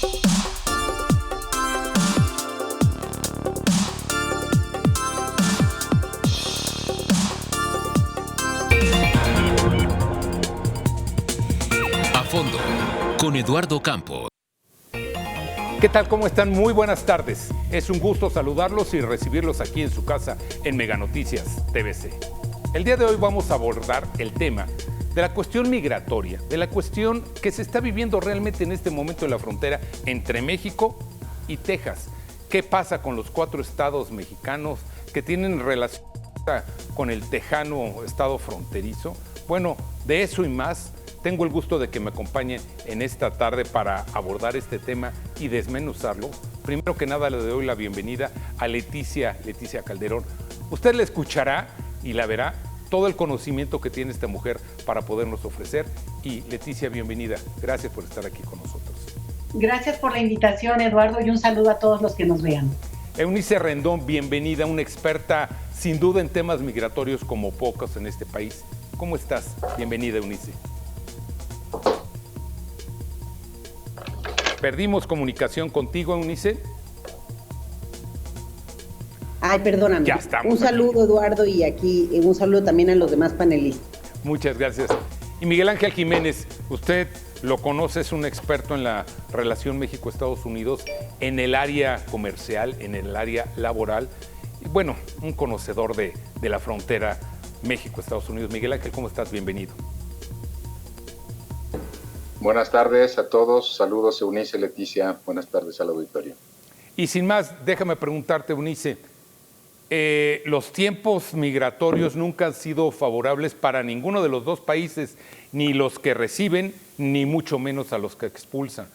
A fondo, con Eduardo Campos. ¿Qué tal? ¿Cómo están? Muy buenas tardes. Es un gusto saludarlos y recibirlos aquí en su casa en Mega Noticias TVC. El día de hoy vamos a abordar el tema de la cuestión migratoria, de la cuestión que se está viviendo realmente en este momento en la frontera entre México y Texas. ¿Qué pasa con los 4 estados mexicanos que tienen relación con el tejano estado fronterizo? Bueno, de eso y más tengo el gusto de que me acompañen en esta tarde para abordar este tema y desmenuzarlo. Primero que nada le doy la bienvenida a Leticia Calderón. Usted la escuchará y la verá todo el conocimiento que tiene esta mujer para podernos ofrecer. Y Leticia, bienvenida. Gracias por estar aquí con nosotros. Gracias por la invitación, Eduardo, y un saludo a todos los que nos vean. Eunice Rendón, bienvenida, una experta sin duda en temas migratorios como pocos en este país. ¿Cómo estás? Bienvenida, Eunice. Perdimos comunicación contigo, Eunice. Ay, perdóname. Ya estamos. Un saludo, aquí, Eduardo, y aquí un saludo también a los demás panelistas. Muchas gracias. Y Miguel Ángel Jiménez, usted lo conoce, es un experto en la relación México-Estados Unidos, en el área comercial, en el área laboral, y bueno, un conocedor de la frontera México-Estados Unidos. Miguel Ángel, ¿cómo estás? Bienvenido. Buenas tardes a todos, saludos Eunice, Leticia, buenas tardes al auditorio. Y sin más, déjame preguntarte, Eunice, los tiempos migratorios nunca han sido favorables para ninguno de los dos países, ni los que reciben, ni mucho menos a los que expulsan.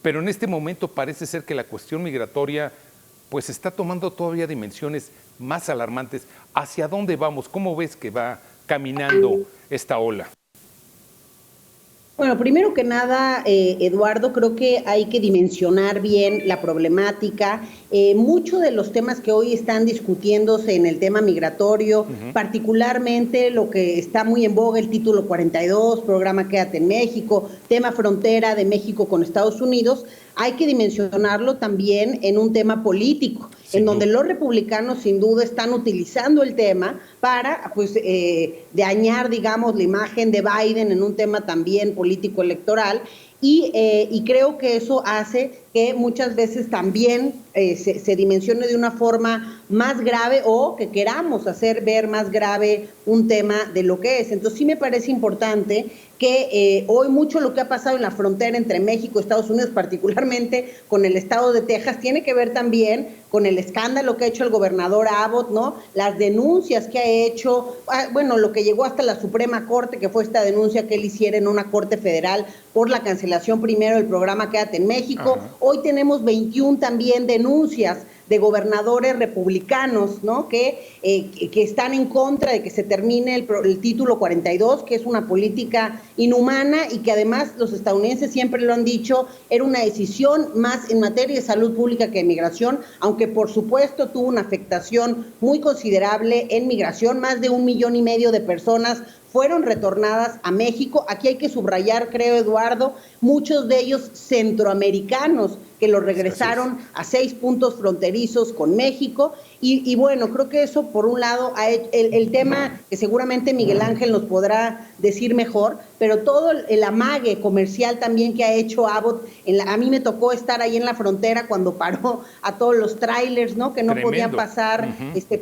Pero en este momento parece ser que la cuestión migratoria pues está tomando todavía dimensiones más alarmantes. ¿Hacia dónde vamos? ¿Cómo ves que va caminando esta ola? Bueno, primero que nada, Eduardo, creo que hay que dimensionar bien la problemática. Muchos de los temas que hoy están discutiéndose en el tema migratorio, particularmente lo que está muy en boga, el título 42, programa Quédate en México, tema frontera de México con Estados Unidos, hay que dimensionarlo también en un tema político, en donde los republicanos sin duda están utilizando el tema para dañar, digamos, la imagen de Biden en un tema también político electoral. Y creo que eso hace que muchas veces también se dimensione de una forma más grave o que queramos hacer ver más grave un tema de lo que es. Entonces sí me parece importante que hoy mucho lo que ha pasado en la frontera entre México y Estados Unidos, particularmente con el estado de Texas, tiene que ver también con el escándalo que ha hecho el gobernador Abbott, ¿no? Las denuncias que ha hecho, bueno, lo que llegó hasta la Suprema Corte, que fue esta denuncia que él hiciera en una corte federal por la cancelación primero del programa Quédate en México. Ajá. Hoy tenemos 21 también denuncias de gobernadores republicanos, ¿no? Que están en contra de que se termine el título 42, que es una política inhumana y que además los estadounidenses siempre lo han dicho, era una decisión más en materia de salud pública que de migración, aunque por supuesto tuvo una afectación muy considerable en migración, más de 1,5 millones de personas fueron retornadas a México. Aquí hay que subrayar, creo, Eduardo, muchos de ellos centroamericanos que los regresaron a 6 puntos fronterizos con México. Y bueno, creo que eso, por un lado, el tema que seguramente Miguel Ángel nos podrá decir mejor, pero todo el amague comercial también que ha hecho Abbott. A mí me tocó estar ahí en la frontera cuando paró a todos los trailers, ¿no? Que no podían pasar,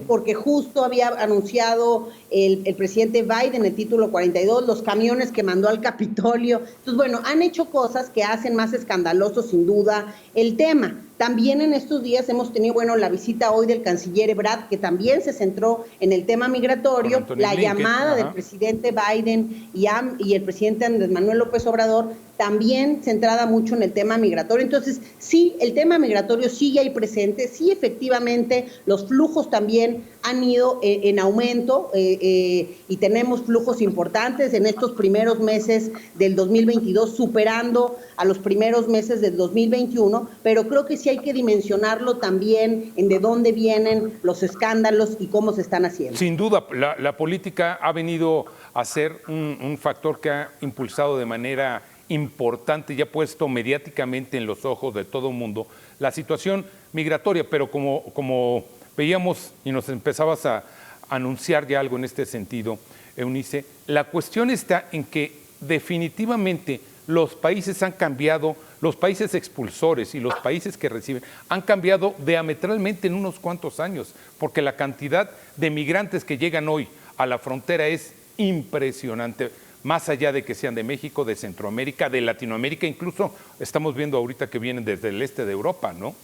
porque justo había anunciado el presidente Biden el título 42, los camiones que mandó al Capitolio. Entonces, bueno, han hecho cosas que hacen más escandaloso, sin duda, el tema. También en estos días hemos tenido, bueno, la visita hoy del canciller Ebrard, que también se centró en el tema migratorio, la llamada del presidente Biden y el presidente Andrés Manuel López Obrador, también centrada mucho en el tema migratorio. Entonces, sí, el tema migratorio sigue ahí presente, sí, efectivamente, los flujos también han ido en aumento y tenemos flujos importantes en estos primeros meses del 2022, superando a los primeros meses del 2021, pero creo que sí hay que dimensionarlo también en de dónde vienen los escándalos y cómo se están haciendo. Sin duda, la política ha venido a ser un factor que ha impulsado de manera importante y ha puesto mediáticamente en los ojos de todo el mundo la situación migratoria, pero como veíamos y nos empezabas a anunciar ya algo en este sentido, Eunice, la cuestión está en que definitivamente los países han cambiado, los países expulsores y los países que reciben han cambiado diametralmente en unos cuantos años, porque la cantidad de migrantes que llegan hoy a la frontera es impresionante, más allá de que sean de México, de Centroamérica, de Latinoamérica, incluso estamos viendo ahorita que vienen desde el este de Europa, ¿no?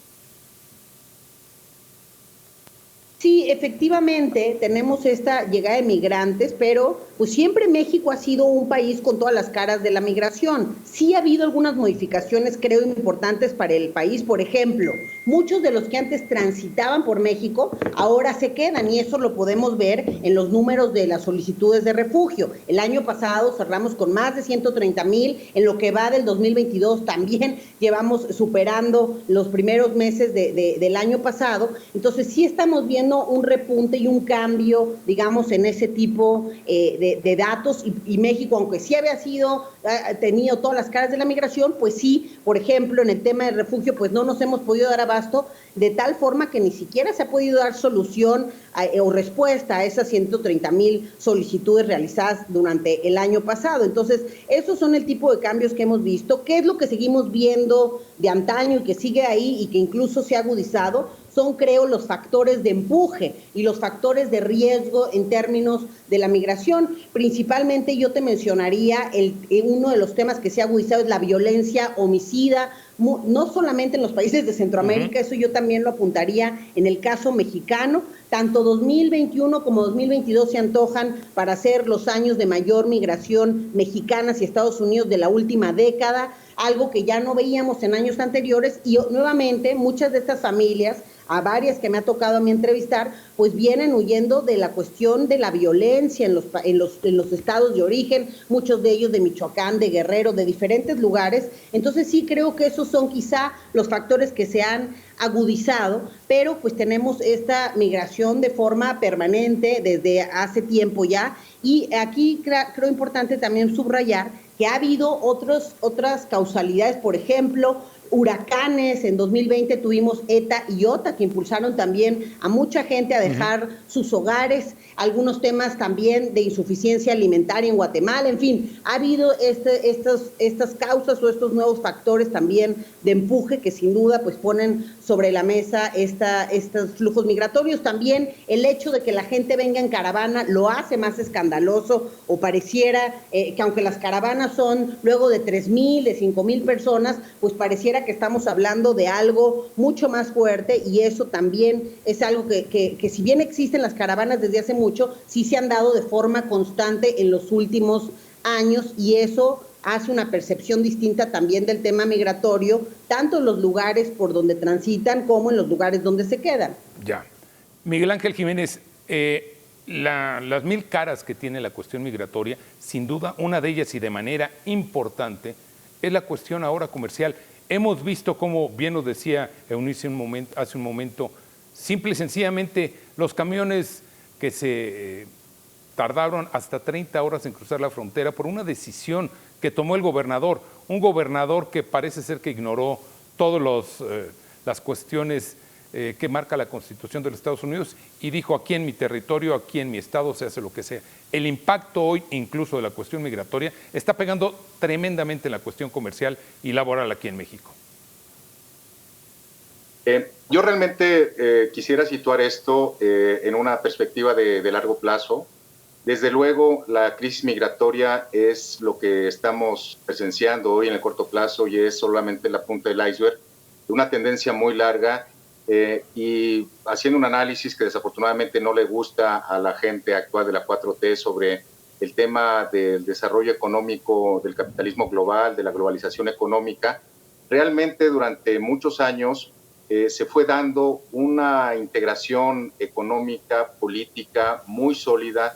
Sí, efectivamente tenemos esta llegada de migrantes, pero pues siempre México ha sido un país con todas las caras de la migración. Sí ha habido algunas modificaciones, creo, importantes para el país. Por ejemplo, muchos de los que antes transitaban por México ahora se quedan, y eso lo podemos ver en los números de las solicitudes de refugio. El año pasado cerramos con más de 130,000, en lo que va del 2022 también llevamos superando los primeros meses del año pasado. Entonces sí estamos viendo un repunte y un cambio, digamos, en ese tipo de datos, y México, aunque sí había tenido todas las caras de la migración, pues sí, por ejemplo, en el tema del refugio, pues no nos hemos podido dar abasto, de tal forma que ni siquiera se ha podido dar solución o respuesta a esas 130,000 solicitudes realizadas durante el año pasado. Entonces, esos son el tipo de cambios que hemos visto. ¿Qué es lo que seguimos viendo de antaño y que sigue ahí y que incluso se ha agudizado? Son, creo, los factores de empuje y los factores de riesgo en términos de la migración. Principalmente yo te mencionaría uno de los temas que se ha agudizado es la violencia homicida, no solamente en los países de Centroamérica, eso yo también lo apuntaría en el caso mexicano. Tanto 2021 como 2022 se antojan para ser los años de mayor migración mexicana hacia Estados Unidos de la última década, algo que ya no veíamos en años anteriores, y nuevamente muchas de estas familias, a varias que me ha tocado a mí entrevistar, pues vienen huyendo de la cuestión de la violencia en los estados de origen, muchos de ellos de Michoacán, de Guerrero, de diferentes lugares. Entonces sí creo que esos son quizá los factores que se han agudizado, pero pues tenemos esta migración de forma permanente desde hace tiempo ya, y aquí creo importante también subrayar que ha habido otras causalidades, por ejemplo, huracanes. En 2020 tuvimos ETA y OTA que impulsaron también a mucha gente a dejar sus hogares, algunos temas también de insuficiencia alimentaria en Guatemala, en fin, ha habido estas causas o estos nuevos factores también de empuje que sin duda pues ponen sobre la mesa estos flujos migratorios. También el hecho de que la gente venga en caravana lo hace más escandaloso, o pareciera que aunque las caravanas son luego de 3,000, de 5,000 personas, pues pareciera que estamos hablando de algo mucho más fuerte, y eso también es algo que si bien existen las caravanas desde hace mucho, sí se han dado de forma constante en los últimos años, y eso hace una percepción distinta también del tema migratorio, tanto en los lugares por donde transitan como en los lugares donde se quedan. Ya. Miguel Ángel Jiménez, las 1000 caras que tiene la cuestión migratoria, sin duda una de ellas y de manera importante es la cuestión ahora comercial. Hemos visto cómo, bien nos decía Eunice hace un momento, simple y sencillamente los camiones que se tardaron hasta 30 horas en cruzar la frontera por una decisión que tomó el gobernador, un gobernador que parece ser que ignoró todas las cuestiones que marca la Constitución de los Estados Unidos y dijo: aquí en mi territorio, aquí en mi estado se hace lo que sea. El impacto hoy, incluso de la cuestión migratoria, está pegando tremendamente en la cuestión comercial y laboral aquí en México. Yo realmente quisiera situar esto en una perspectiva de largo plazo. Desde luego, la crisis migratoria es lo que estamos presenciando hoy en el corto plazo y es solamente la punta del iceberg de una tendencia muy larga, y haciendo un análisis que desafortunadamente no le gusta a la gente actual de la 4T sobre el tema del desarrollo económico, del capitalismo global, de la globalización económica. Realmente durante muchos años se fue dando una integración económica, política muy sólida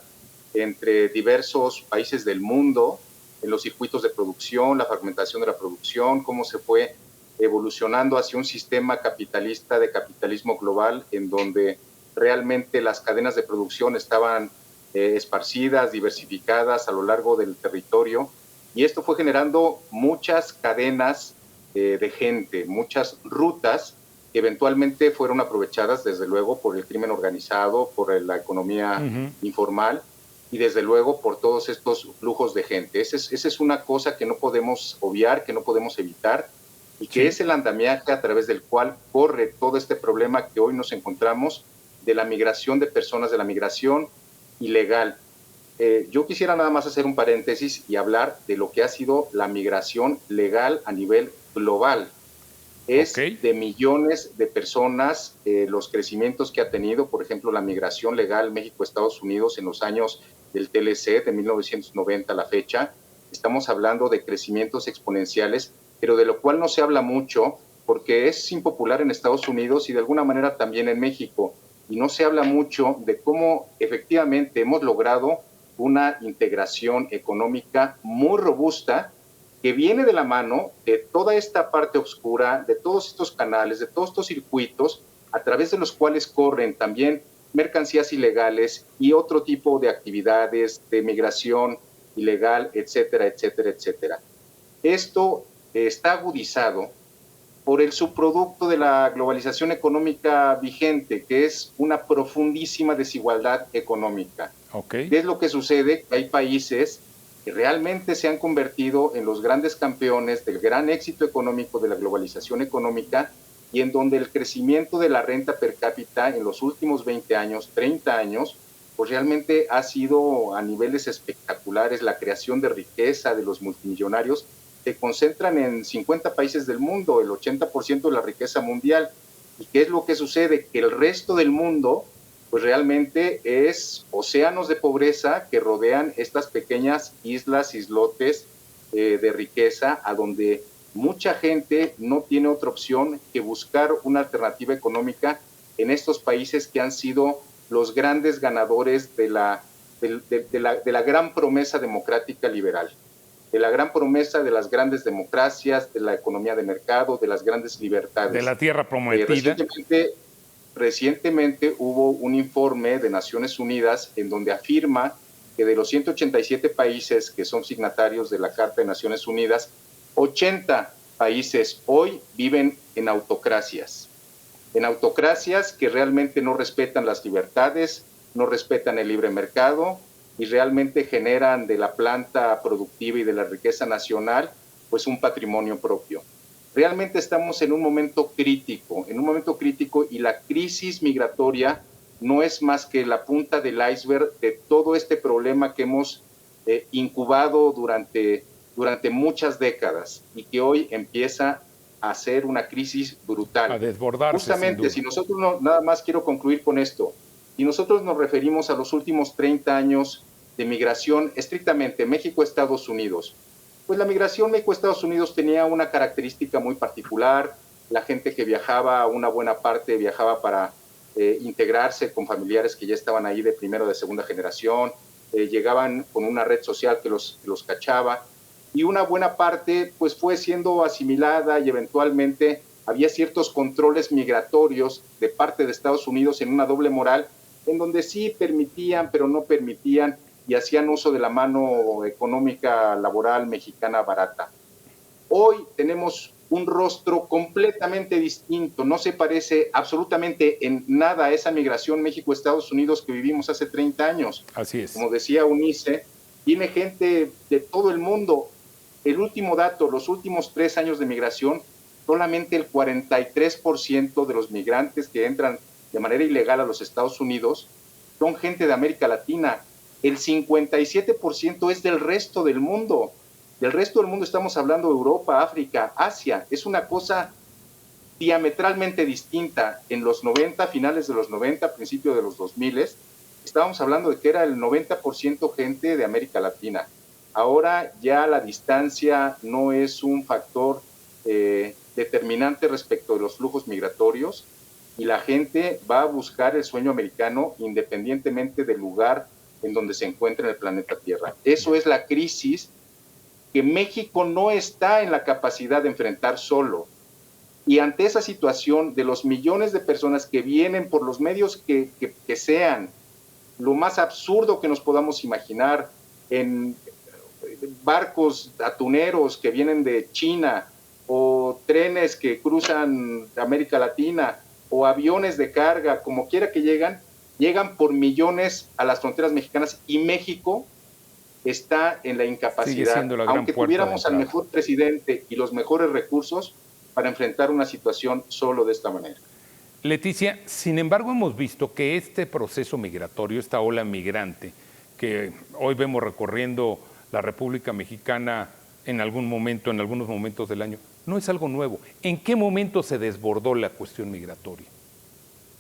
entre diversos países del mundo, en los circuitos de producción, la fragmentación de la producción, cómo se fue evolucionando hacia un sistema capitalista de capitalismo global, en donde realmente las cadenas de producción estaban esparcidas, diversificadas a lo largo del territorio, y esto fue generando muchas cadenas de gente, muchas rutas que eventualmente fueron aprovechadas desde luego por el crimen organizado, por la economía informal y desde luego por todos estos flujos de gente. Esa es una cosa que no podemos obviar, que no podemos evitar, y que es el andamiaje a través del cual corre todo este problema que hoy nos encontramos de la migración de personas, de la migración ilegal. Yo quisiera nada más hacer un paréntesis y hablar de lo que ha sido la migración legal a nivel global. Es de millones de personas, los crecimientos que ha tenido, por ejemplo, la migración legal México-Estados Unidos en los años del TLC, de 1990 a la fecha. Estamos hablando de crecimientos exponenciales, pero de lo cual no se habla mucho porque es impopular en Estados Unidos y de alguna manera también en México. Y no se habla mucho de cómo efectivamente hemos logrado una integración económica muy robusta que viene de la mano de toda esta parte oscura, de todos estos canales, de todos estos circuitos a través de los cuales corren también mercancías ilegales y otro tipo de actividades de migración ilegal, etcétera, etcétera, etcétera. Esto está agudizado por el subproducto de la globalización económica vigente, que es una profundísima desigualdad económica. ¿Qué es lo que sucede? Hay países que realmente se han convertido en los grandes campeones del gran éxito económico de la globalización económica y en donde el crecimiento de la renta per cápita en los últimos 20 años, 30 años, pues realmente ha sido a niveles espectaculares. La creación de riqueza de los multimillonarios se concentran en 50 países del mundo, el 80% de la riqueza mundial. ¿Y qué es lo que sucede? Que el resto del mundo pues realmente es océanos de pobreza que rodean estas pequeñas islas, islotes de riqueza, a donde mucha gente no tiene otra opción que buscar una alternativa económica en estos países que han sido los grandes ganadores de la gran promesa democrática liberal, de la gran promesa de las grandes democracias, de la economía de mercado, de las grandes libertades. De la tierra prometida. Recientemente hubo un informe de Naciones Unidas en donde afirma que de los 187 países que son signatarios de la Carta de Naciones Unidas, 80 países hoy viven en autocracias que realmente no respetan las libertades, no respetan el libre mercado y realmente generan de la planta productiva y de la riqueza nacional pues un patrimonio propio. Realmente estamos en un momento crítico y la crisis migratoria no es más que la punta del iceberg de todo este problema que hemos incubado durante muchas décadas y que hoy empieza a ser una crisis brutal. A desbordarse. Justamente, si nosotros nada más quiero concluir con esto, y nosotros nos referimos a los últimos 30 años de migración estrictamente México-Estados Unidos, pues la migración México-Estados Unidos tenía una característica muy particular. La gente que viajaba, una buena parte viajaba para integrarse con familiares que ya estaban ahí de primera o de segunda generación, llegaban con una red social que los cachaba, y una buena parte pues fue siendo asimilada y eventualmente había ciertos controles migratorios de parte de Estados Unidos en una doble moral, en donde sí permitían, pero no permitían, y hacían uso de la mano económica laboral mexicana barata. Hoy tenemos un rostro completamente distinto, no se parece absolutamente en nada a esa migración México-Estados Unidos que vivimos hace 30 años. Así es. Como decía Unice, viene gente de todo el mundo. El último dato, los últimos 3 años de migración, solamente el 43% de los migrantes que entran de manera ilegal a los Estados Unidos son gente de América Latina. El 57% es del resto del mundo. Del resto del mundo estamos hablando de Europa, África, Asia. Es una cosa diametralmente distinta. En los 90, finales de los 90, principios de los 2000, estábamos hablando de que era el 90% gente de América Latina. Ahora ya la distancia no es un factor determinante respecto de los flujos migratorios y la gente va a buscar el sueño americano independientemente del lugar en donde se encuentra en el planeta Tierra. Eso es la crisis que México no está en la capacidad de enfrentar solo. Y ante esa situación de los millones de personas que vienen por los medios que sean, lo más absurdo que nos podamos imaginar, en barcos atuneros que vienen de China, o trenes que cruzan América Latina, o aviones de carga, como quiera que llegan por millones a las fronteras mexicanas, y México está en la incapacidad, aunque tuviéramos al mejor presidente y los mejores recursos para enfrentar una situación solo de esta manera. Leticia, sin embargo, hemos visto que este proceso migratorio, esta ola migrante que hoy vemos recorriendo la República Mexicana en algún momento, en algunos momentos del año, no es algo nuevo. ¿En qué momento se desbordó la cuestión migratoria?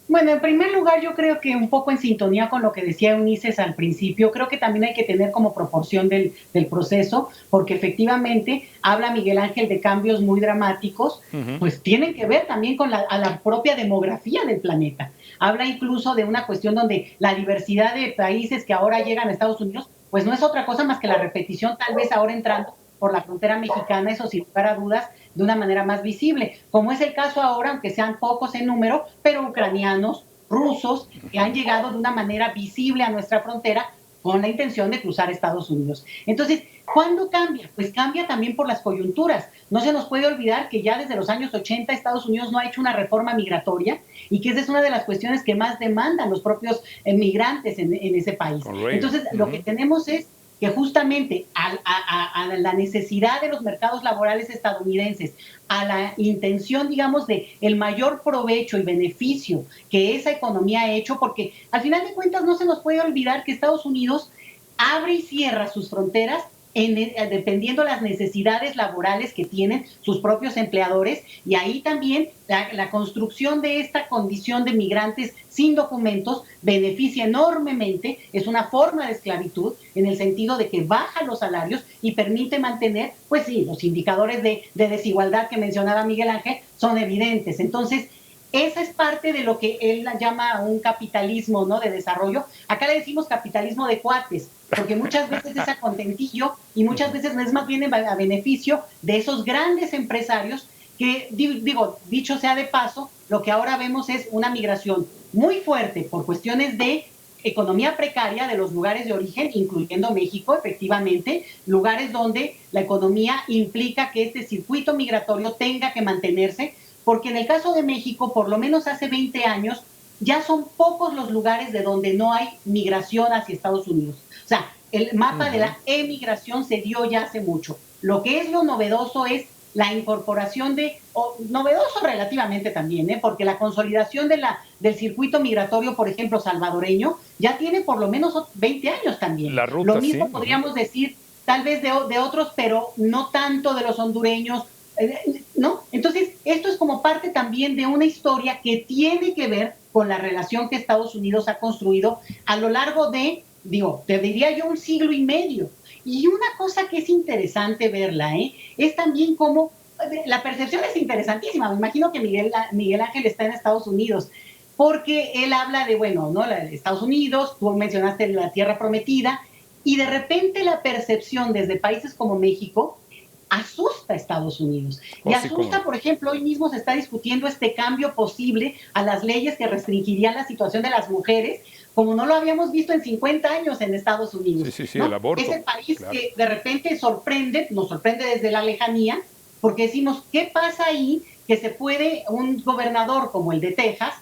Bueno, en primer lugar, yo creo que un poco en sintonía con lo que decía Ulises al principio, creo que también hay que tener como proporción del proceso, porque efectivamente habla Miguel Ángel de cambios muy dramáticos, pues tienen que ver también con la propia demografía del planeta. Habla incluso de una cuestión donde la diversidad de países que ahora llegan a Estados Unidos, pues no es otra cosa más que la repetición, tal vez ahora entrando por la frontera mexicana, eso sin lugar a dudas, de una manera más visible, como es el caso ahora, aunque sean pocos en número, pero ucranianos, rusos, que han llegado de una manera visible a nuestra frontera con la intención de cruzar Estados Unidos. Entonces, ¿cuándo cambia? Pues cambia también por las coyunturas. No se nos puede olvidar que ya desde los años 80 Estados Unidos no ha hecho una reforma migratoria y que esa es una de las cuestiones que más demandan los propios migrantes en ese país. Entonces, lo que tenemos es que justamente a la necesidad de los mercados laborales estadounidenses, a la intención, digamos, de el mayor provecho y beneficio que esa economía ha hecho, porque al final de cuentas no se nos puede olvidar que Estados Unidos abre y cierra sus fronteras dependiendo de las necesidades laborales que tienen sus propios empleadores, y ahí también la construcción de esta condición de migrantes sin documentos beneficia enormemente, es una forma de esclavitud en el sentido de que baja los salarios y permite mantener, pues sí, los indicadores de desigualdad que mencionaba Miguel Ángel son evidentes. Entonces, esa es parte de lo que él llama un capitalismo, ¿no?, de desarrollo. Acá le decimos capitalismo de cuates, porque muchas veces es a contentillo y muchas veces es más bien a beneficio de esos grandes empresarios que, dicho sea de paso, lo que ahora vemos es una migración muy fuerte por cuestiones de economía precaria de los lugares de origen, incluyendo México, efectivamente, lugares donde la economía implica que este circuito migratorio tenga que mantenerse, porque en el caso de México, por lo menos hace 20 años, ya son pocos los lugares de donde no hay migración hacia Estados Unidos. O sea, el mapa de la emigración se dio ya hace mucho. Lo que es lo novedoso es la incorporación novedoso relativamente también, porque la consolidación del circuito migratorio, por ejemplo, salvadoreño, ya tiene por lo menos 20 años también. La ruta, lo mismo sí, podríamos decir tal vez de otros, pero no tanto de los hondureños, ¿no? Entonces, esto es como parte también de una historia que tiene que ver con la relación que Estados Unidos ha construido a lo largo de, te diría yo, 1 siglo y medio. Y una cosa que es interesante verla, es también como, la percepción es interesantísima. Me imagino que Miguel Ángel está en Estados Unidos, porque él habla de, Estados Unidos, tú mencionaste la Tierra Prometida, y de repente la percepción desde países como México asusta a Estados Unidos. Y asusta, por ejemplo, hoy mismo se está discutiendo este cambio posible a las leyes que restringirían la situación de las mujeres, como no lo habíamos visto en 50 años en Estados Unidos. Sí, ¿no? El aborto. Ese país que de repente nos sorprende desde la lejanía, porque decimos, ¿qué pasa ahí que se puede un gobernador como el de Texas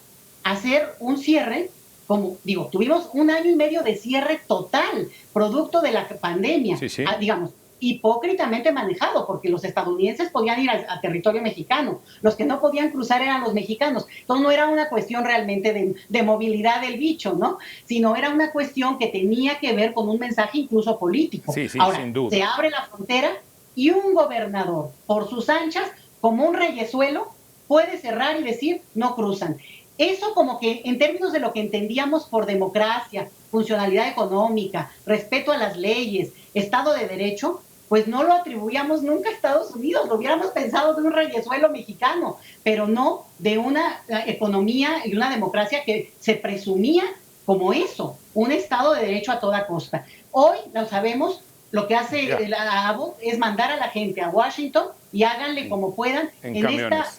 hacer un cierre? Tuvimos 1 año y medio de cierre total, producto de la pandemia, hipócritamente manejado, porque los estadounidenses podían ir a territorio mexicano, los que no podían cruzar eran los mexicanos. Entonces no era una cuestión realmente de movilidad del bicho, ¿no?, sino era una cuestión que tenía que ver con un mensaje incluso político. Ahora, sin duda, se abre la frontera y un gobernador, por sus anchas, como un reyezuelo, puede cerrar y decir, no cruzan. Eso como que en términos de lo que entendíamos por democracia, funcionalidad económica, respeto a las leyes, Estado de Derecho, pues no lo atribuíamos nunca a Estados Unidos, lo hubiéramos pensado de un reyezuelo mexicano, pero no de una economía y una democracia que se presumía como eso, un Estado de Derecho a toda costa. Hoy, lo sabemos, lo que hace la Abbott es mandar a la gente a Washington y háganle como puedan en esta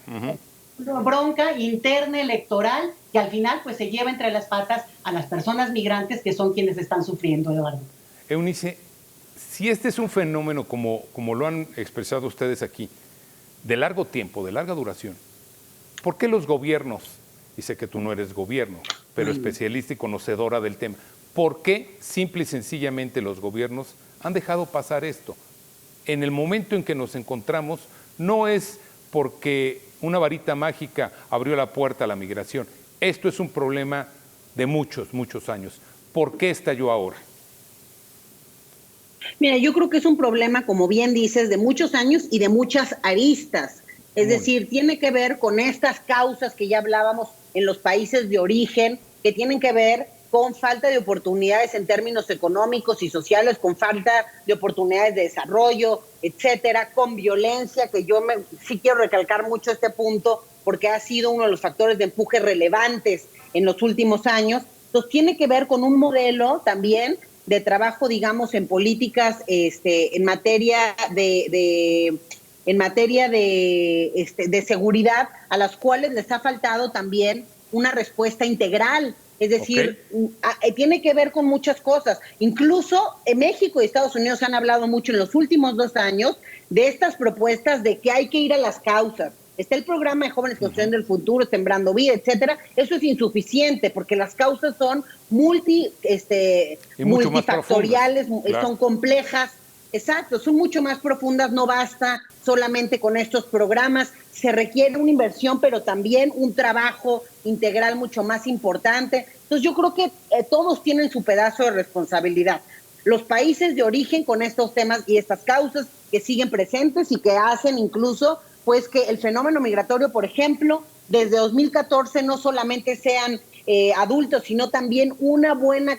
bronca interna electoral que al final pues se lleva entre las patas a las personas migrantes que son quienes están sufriendo, Eduardo. Eunice, si este es un fenómeno, como lo han expresado ustedes aquí, de largo tiempo, de larga duración, ¿por qué los gobiernos, y sé que tú no eres gobierno, pero especialista y conocedora del tema, ¿por qué simple y sencillamente los gobiernos han dejado pasar esto? En el momento en que nos encontramos, no es porque una varita mágica abrió la puerta a la migración. Esto es un problema de muchos, muchos años. ¿Por qué estalló ahora? Mira, yo creo que es un problema, como bien dices, de muchos años y de muchas aristas. Es decir, tiene que ver con estas causas que ya hablábamos en los países de origen, que tienen que ver con falta de oportunidades en términos económicos y sociales, con falta de oportunidades de desarrollo, etcétera, con violencia, que sí quiero recalcar mucho este punto, porque ha sido uno de los factores de empuje relevantes en los últimos años. Entonces, tiene que ver con un modelo también de trabajo, digamos, en políticas en materia de seguridad, a las cuales les ha faltado también una respuesta integral. Es decir, tiene que ver con muchas cosas. Incluso en México y Estados Unidos han hablado mucho en los últimos 2 años de estas propuestas de que hay que ir a las causas. Está el programa de Jóvenes Construyendo el Futuro, Sembrando Vida, etcétera. Eso es insuficiente porque las causas son multifactoriales, son complejas. Exacto, son mucho más profundas, no basta solamente con estos programas, se requiere una inversión, pero también un trabajo integral mucho más importante. Entonces yo creo que todos tienen su pedazo de responsabilidad. Los países de origen con estos temas y estas causas que siguen presentes y que hacen incluso pues que el fenómeno migratorio, por ejemplo, desde 2014 no solamente sean adultos, sino también una buena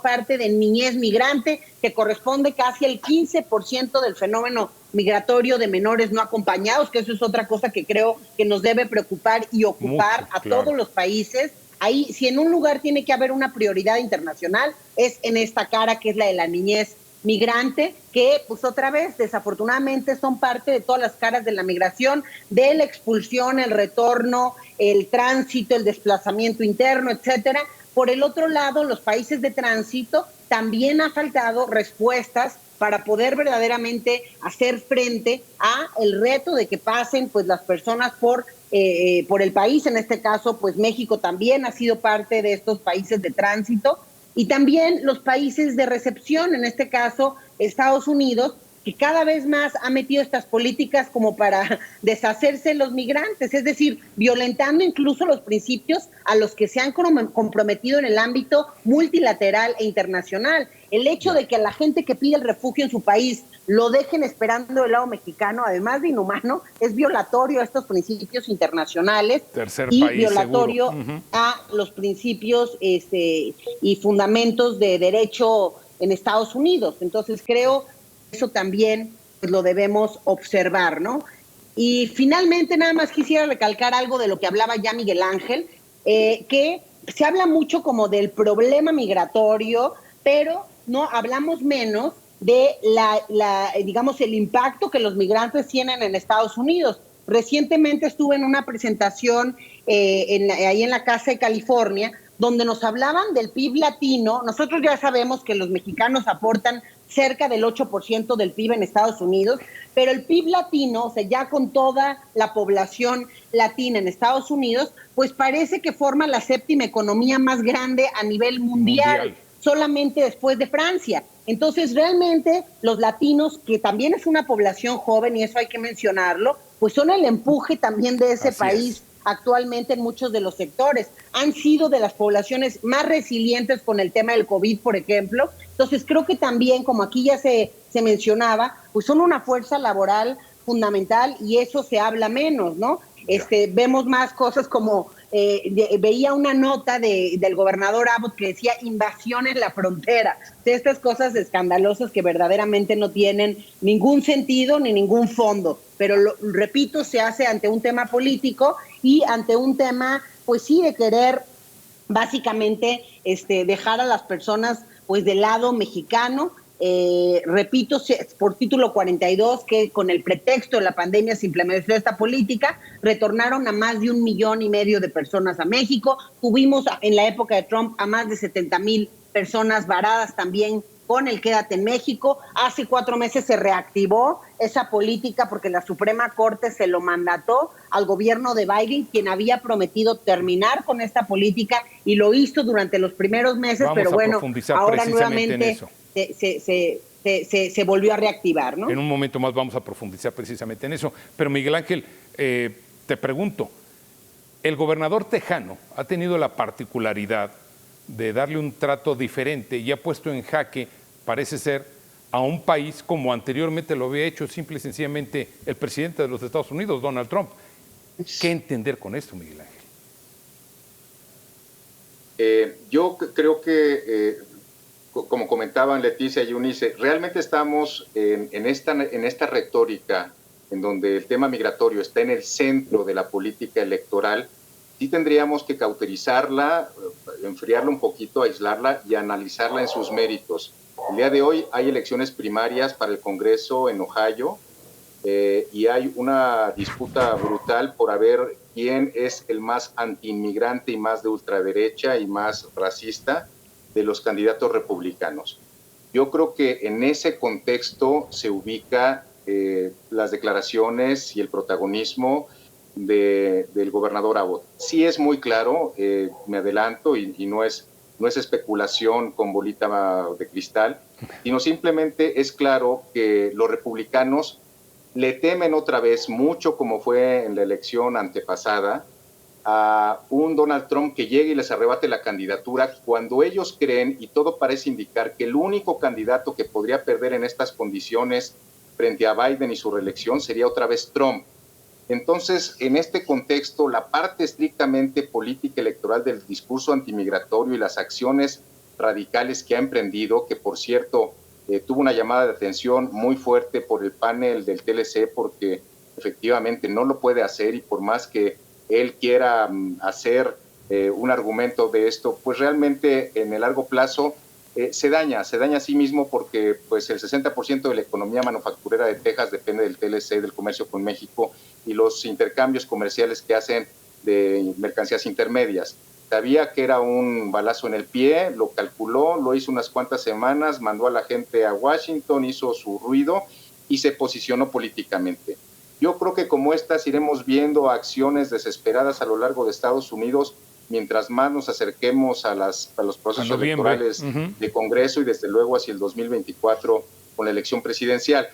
parte de niñez migrante, que corresponde casi al 15% del fenómeno migratorio de menores no acompañados, que eso es otra cosa que creo que nos debe preocupar y ocupar a todos los países. Ahí, si en un lugar tiene que haber una prioridad internacional, es en esta cara que es la de la niñez migrante, que pues otra vez desafortunadamente son parte de todas las caras de la migración, de la expulsión, el retorno, el tránsito, el desplazamiento interno, etcétera. Por el otro lado, los países de tránsito también ha faltado respuestas para poder verdaderamente hacer frente a el reto de que pasen pues las personas por el país. En este caso, pues México también ha sido parte de estos países de tránsito. Y también los países de recepción, en este caso Estados Unidos, que cada vez más ha metido estas políticas como para deshacerse de los migrantes, es decir, violentando incluso los principios a los que se han comprometido en el ámbito multilateral e internacional. El hecho de que a la gente que pide el refugio en su país lo dejen esperando del lado mexicano, además de inhumano, es violatorio a estos principios internacionales y violatorio a los principios y fundamentos de derecho en Estados Unidos. Entonces creo que eso también pues, lo debemos observar, ¿no? Y finalmente nada más quisiera recalcar algo de lo que hablaba ya Miguel Ángel, que se habla mucho como del problema migratorio, pero no hablamos menos de digamos, el impacto que los migrantes tienen en Estados Unidos. Recientemente estuve en una presentación ahí en la Casa de California, donde nos hablaban del PIB latino. Nosotros ya sabemos que los mexicanos aportan cerca del 8% del PIB en Estados Unidos, pero el PIB latino, o sea, ya con toda la población latina en Estados Unidos, pues parece que forma la 7ª economía más grande a nivel mundial. Solamente después de Francia. Entonces, realmente los latinos, que también es una población joven, y eso hay que mencionarlo, pues son el empuje también de ese país actualmente en muchos de los sectores. Han sido de las poblaciones más resilientes con el tema del COVID, por ejemplo. Entonces, creo que también, como aquí ya se mencionaba, pues son una fuerza laboral fundamental y eso se habla menos, ¿no? Vemos más cosas como... veía una nota del gobernador Abbott que decía invasión en la frontera, de estas cosas escandalosas que verdaderamente no tienen ningún sentido ni ningún fondo, pero repito, se hace ante un tema político y ante un tema, pues sí, de querer básicamente dejar a las personas pues del lado mexicano. Repito, por título 42, que con el pretexto de la pandemia se implementó esta política, retornaron a más de 1,5 millones de personas a México. Tuvimos en la época de Trump a más de 70,000 personas varadas también con el Quédate en México. Hace 4 meses se reactivó esa política porque la Suprema Corte se lo mandató al gobierno de Biden, quien había prometido terminar con esta política y lo hizo durante los primeros meses, pero bueno, ahora nuevamente se volvió a reactivar, ¿no? En un momento más vamos a profundizar precisamente en eso. Pero Miguel Ángel, te pregunto, el gobernador tejano ha tenido la particularidad de darle un trato diferente y ha puesto en jaque, parece ser, a un país como anteriormente lo había hecho simple y sencillamente el presidente de los Estados Unidos, Donald Trump. ¿Qué entender con esto, Miguel Ángel? Yo creo que, como comentaban Leticia y Eunice, realmente estamos en esta retórica en donde el tema migratorio está en el centro de la política electoral. Sí tendríamos que cauterizarla, enfriarla un poquito, aislarla y analizarla en sus méritos. El día de hoy hay elecciones primarias para el Congreso en Ohio y hay una disputa brutal por ver quién es el más antiinmigrante y más de ultraderecha y más racista de los candidatos republicanos. Yo creo que en ese contexto se ubica las declaraciones y el protagonismo del gobernador Abbott. Sí es muy claro, me adelanto, y no es especulación con bolita de cristal, sino simplemente es claro que los republicanos le temen otra vez mucho, como fue en la elección antepasada, a un Donald Trump que llegue y les arrebate la candidatura cuando ellos creen, y todo parece indicar, que el único candidato que podría perder en estas condiciones frente a Biden y su reelección sería otra vez Trump. Entonces, en este contexto, la parte estrictamente política electoral del discurso antimigratorio y las acciones radicales que ha emprendido, que por cierto tuvo una llamada de atención muy fuerte por el panel del TLC, porque efectivamente no lo puede hacer, y por más que él quiera hacer un argumento de esto, pues realmente en el largo plazo se daña a sí mismo, porque pues el 60% de la economía manufacturera de Texas depende del TLC, del comercio con México, y los intercambios comerciales que hacen de mercancías intermedias. Sabía que era un balazo en el pie, lo calculó, lo hizo unas cuantas semanas, mandó a la gente a Washington, hizo su ruido y se posicionó políticamente. Yo creo que como estas iremos viendo acciones desesperadas a lo largo de Estados Unidos, mientras más nos acerquemos a los procesos electorales de Congreso y desde luego hacia el 2024 con la elección presidencial.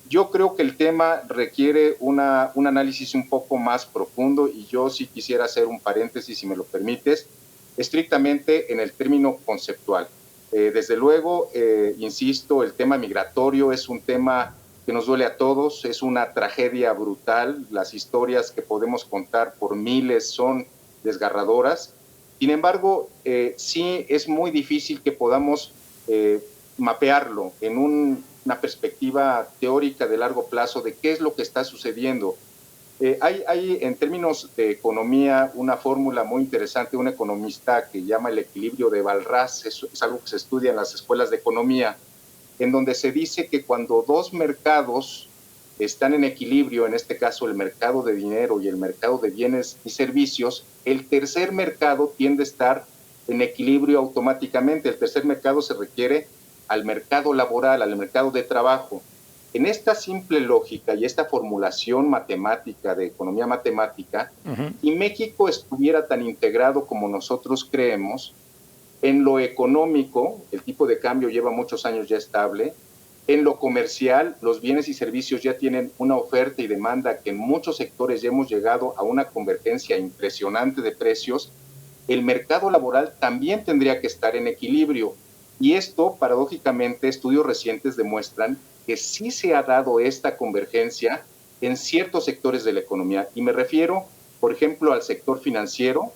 Yo creo que el tema requiere un análisis un poco más profundo, y yo sí quisiera hacer un paréntesis, si me lo permites, estrictamente en el término conceptual. Desde luego, insisto, el tema migratorio es un tema que nos duele a todos, es una tragedia brutal, las historias que podemos contar por miles son desgarradoras. Sin embargo, sí es muy difícil que podamos mapearlo en una perspectiva teórica de largo plazo de qué es lo que está sucediendo. Hay en términos de economía una fórmula muy interesante, un economista que llama el equilibrio de Walras, es algo que se estudia en las escuelas de economía, en donde se dice que cuando dos mercados están en equilibrio, en este caso el mercado de dinero y el mercado de bienes y servicios, el tercer mercado tiende a estar en equilibrio automáticamente. El tercer mercado se refiere al mercado laboral, al mercado de trabajo. En esta simple lógica y esta formulación matemática de economía matemática, si México estuviera tan integrado como nosotros creemos, en lo económico, el tipo de cambio lleva muchos años ya estable. En lo comercial, los bienes y servicios ya tienen una oferta y demanda que en muchos sectores ya hemos llegado a una convergencia impresionante de precios. El mercado laboral también tendría que estar en equilibrio. Y esto, paradójicamente, estudios recientes demuestran que sí se ha dado esta convergencia en ciertos sectores de la economía. Y me refiero, por ejemplo, al sector financiero,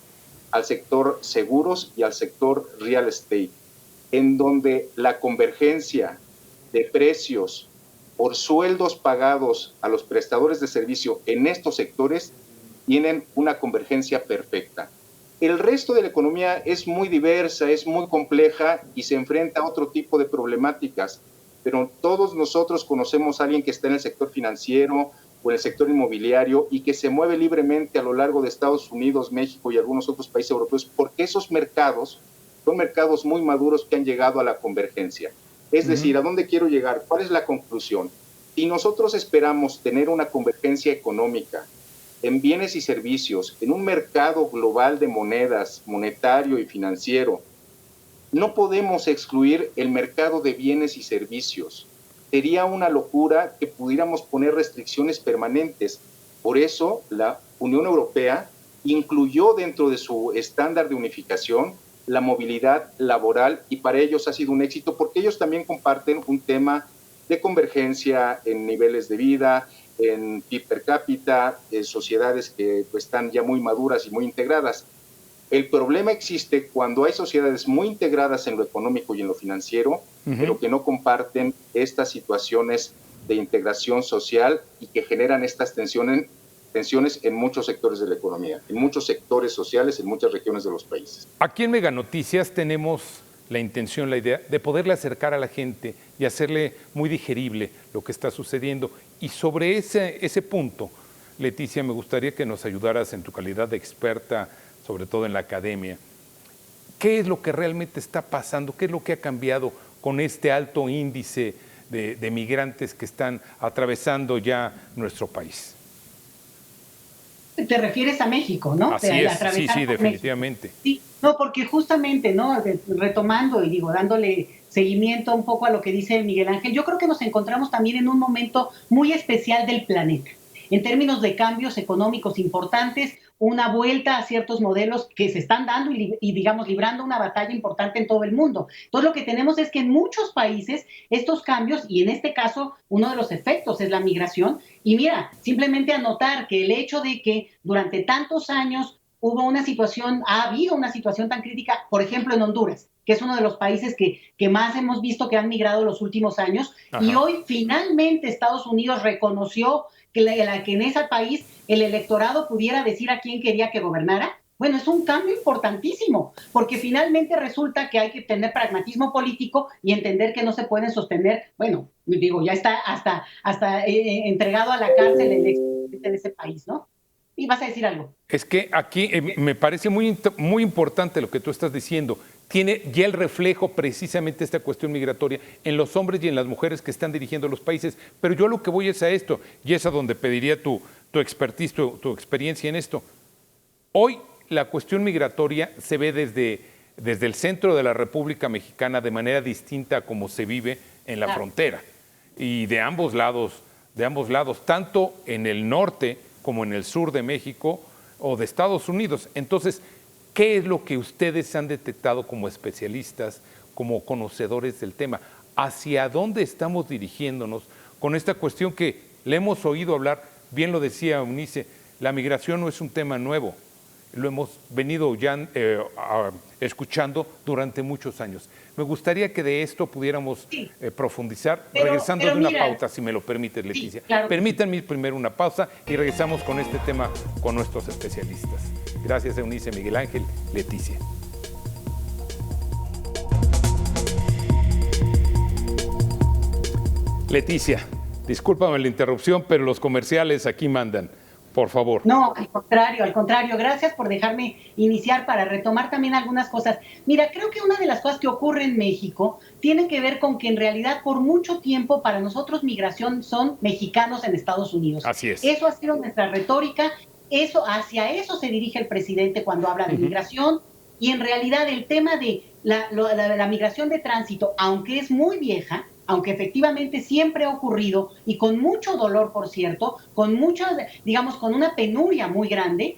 al sector seguros y al sector real estate, en donde la convergencia de precios por sueldos pagados a los prestadores de servicio en estos sectores tienen una convergencia perfecta. El resto de la economía es muy diversa, es muy compleja y se enfrenta a otro tipo de problemáticas, pero todos nosotros conocemos a alguien que está en el sector financiero o en el sector inmobiliario y que se mueve libremente a lo largo de Estados Unidos, México y algunos otros países europeos, porque esos mercados son mercados muy maduros que han llegado a la convergencia. Es decir, ¿a dónde quiero llegar? ¿Cuál es la conclusión? Si nosotros esperamos tener una convergencia económica en bienes y servicios, en un mercado global de monedas, monetario y financiero, no podemos excluir el mercado de bienes y servicios. Sería una locura que pudiéramos poner restricciones permanentes. Por eso la Unión Europea incluyó dentro de su estándar de unificación la movilidad laboral, y para ellos ha sido un éxito porque ellos también comparten un tema de convergencia en niveles de vida, en PIB per cápita, en sociedades que pues, están ya muy maduras y muy integradas. El problema existe cuando hay sociedades muy integradas en lo económico y en lo financiero, pero que no comparten estas situaciones de integración social y que generan estas tensiones en muchos sectores de la economía, en muchos sectores sociales, en muchas regiones de los países. Aquí en Mega Noticias tenemos la intención, la idea de poderle acercar a la gente y hacerle muy digerible lo que está sucediendo. Y sobre ese punto, Leticia, me gustaría que nos ayudaras en tu calidad de experta, sobre todo en la academia. ¿Qué es lo que realmente está pasando? ¿Qué es lo que ha cambiado con este alto índice de migrantes que están atravesando ya nuestro país? Te refieres a México, ¿no? Así es, sí, definitivamente. México. Sí, no, porque justamente, ¿no? Retomando y dándole seguimiento un poco a lo que dice Miguel Ángel, yo creo que nos encontramos también en un momento muy especial del planeta, en términos de cambios económicos importantes, una vuelta a ciertos modelos que se están dando y digamos, librando una batalla importante en todo el mundo. Entonces, lo que tenemos es que en muchos países estos cambios, y en este caso, uno de los efectos es la migración. Y mira, simplemente anotar que el hecho de que durante tantos años ha habido una situación tan crítica, por ejemplo, en Honduras, que es uno de los países que más hemos visto que han migrado los últimos años. Ajá. Y hoy finalmente Estados Unidos reconoció que en ese país el electorado pudiera decir a quién quería que gobernara. Bueno, es un cambio importantísimo, porque finalmente resulta que hay que tener pragmatismo político y entender que no se pueden sostener, bueno, digo, ya está hasta entregado a la cárcel el expresidente de ese país, ¿no? Y vas a decir algo. Es que aquí me parece muy importante lo que tú estás diciendo. Tiene ya el reflejo precisamente esta cuestión migratoria en los hombres y en las mujeres que están dirigiendo los países. Pero yo lo que voy es a esto, y es a donde pediría tu expertise, tu experiencia en esto. Hoy la cuestión migratoria se ve desde el centro de la República Mexicana de manera distinta a como se vive en la frontera. Y de ambos lados, tanto en el norte como en el sur de México o de Estados Unidos. Entonces, ¿qué es lo que ustedes han detectado como especialistas, como conocedores del tema? ¿Hacia dónde estamos dirigiéndonos con esta cuestión que le hemos oído hablar? Bien lo decía Eunice, la migración no es un tema nuevo, lo hemos venido ya escuchando durante muchos años. Me gustaría que de esto pudiéramos profundizar, regresando de una pauta, si me lo permites, Leticia. Sí, claro. Permítanme primero una pausa y regresamos con este tema con nuestros especialistas. Gracias, Eunice, Miguel Ángel, Leticia. Leticia, discúlpame la interrupción, pero los comerciales aquí mandan. Por favor. No, al contrario. Gracias por dejarme iniciar para retomar también algunas cosas. Mira, creo que una de las cosas que ocurre en México tiene que ver con que en realidad por mucho tiempo para nosotros migración son mexicanos en Estados Unidos. Así es. Eso ha sido nuestra retórica, hacia eso se dirige el presidente cuando habla de migración, y en realidad el tema de la migración de tránsito, aunque es muy vieja, aunque efectivamente siempre ha ocurrido y con mucho dolor, por cierto, con una penuria muy grande,